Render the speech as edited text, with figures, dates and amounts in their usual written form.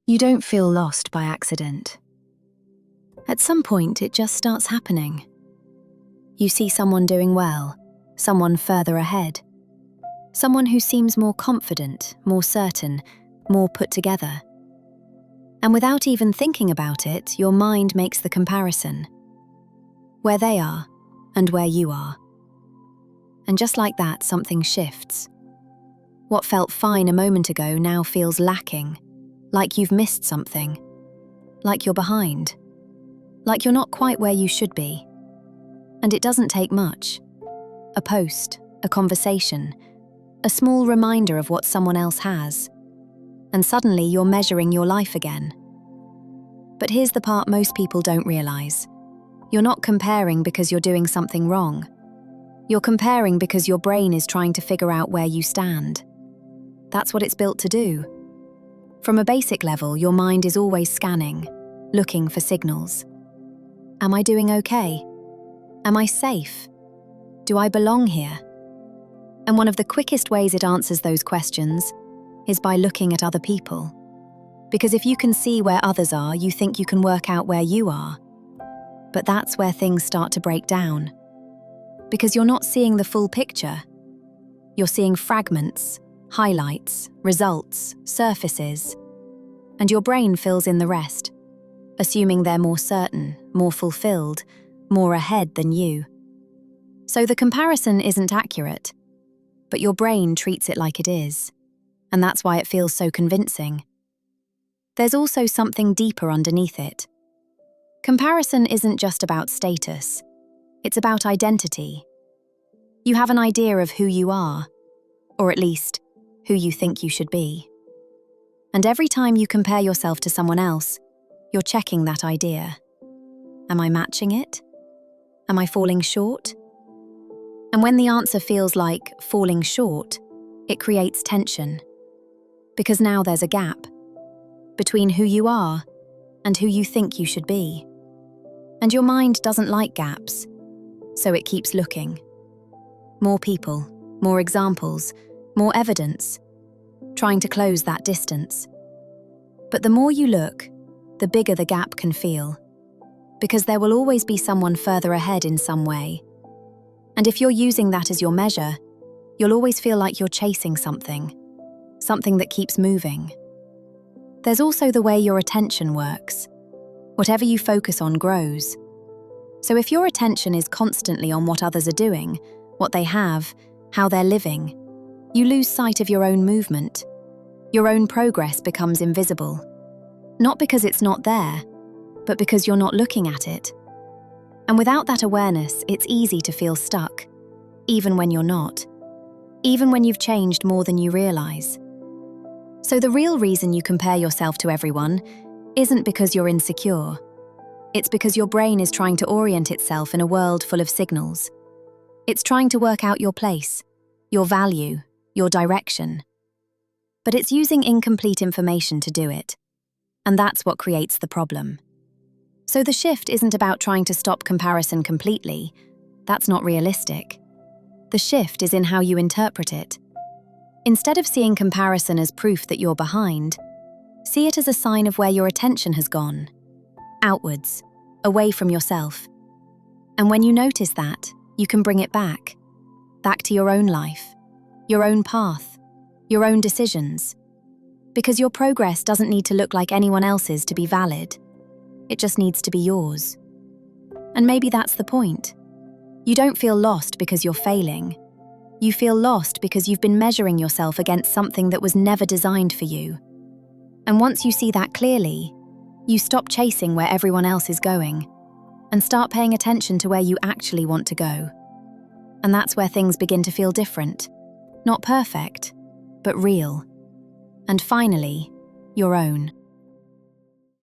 You don't feel lost by accident. At some point, it just starts happening. You see someone doing well, someone further ahead, someone who seems more confident, more certain, more put together. And without even thinking about it, your mind makes the comparison. Where they are and where you are. And just like that, something shifts. What felt fine a moment ago now feels lacking, like you've missed something, like you're behind, like you're not quite where you should be. And it doesn't take much. A post, a conversation, a small reminder of what someone else has. And suddenly you're measuring your life again. But here's the part most people don't realize. You're not comparing because you're doing something wrong. You're comparing because your brain is trying to figure out where you stand. That's what it's built to do. From a basic level, your mind is always scanning, looking for signals. Am I doing okay? Am I safe? Do I belong here? And one of the quickest ways it answers those questions is by looking at other people. Because if you can see where others are, you think you can work out where you are. But that's where things start to break down. Because you're not seeing the full picture. You're seeing fragments, highlights, results, surfaces. And your brain fills in the rest, assuming they're more certain, more fulfilled, more ahead than you. So the comparison isn't accurate, but your brain treats it like it is. And that's why it feels so convincing. There's also something deeper underneath it. Comparison isn't just about status. It's about identity. You have an idea of who you are, or at least, who you think you should be. And every time you compare yourself to someone else, you're checking that idea. Am I matching it? Am I falling short? And when the answer feels like falling short, it creates tension. Because now there's a gap between who you are and who you think you should be. And your mind doesn't like gaps, so it keeps looking. More people, more examples, more evidence, trying to close that distance. But the more you look, the bigger the gap can feel, because there will always be someone further ahead in some way. And if you're using that as your measure, you'll always feel like you're chasing something that keeps moving. There's also the way your attention works. Whatever you focus on grows. So if your attention is constantly on what others are doing, what they have, how they're living, you lose sight of your own movement. Your own progress becomes invisible. Not because it's not there, but because you're not looking at it. And without that awareness, it's easy to feel stuck, even when you're not. Even when you've changed more than you realize. So the real reason you compare yourself to everyone isn't because you're insecure. It's because your brain is trying to orient itself in a world full of signals. It's trying to work out your place, your value, your direction. But it's using incomplete information to do it. And that's what creates the problem. So the shift isn't about trying to stop comparison completely. That's not realistic. The shift is in how you interpret it. Instead of seeing comparison as proof that you're behind, see it as a sign of where your attention has gone. Outwards, away from yourself. And when you notice that, you can bring it back to your own life, your own path, your own decisions. Because your progress doesn't need to look like anyone else's to be valid. It just needs to be yours. And maybe that's the point. You don't feel lost because you're failing. You feel lost because you've been measuring yourself against something that was never designed for you. And once you see that clearly, you stop chasing where everyone else is going and start paying attention to where you actually want to go. And that's where things begin to feel different. Not perfect, but real. And finally, your own.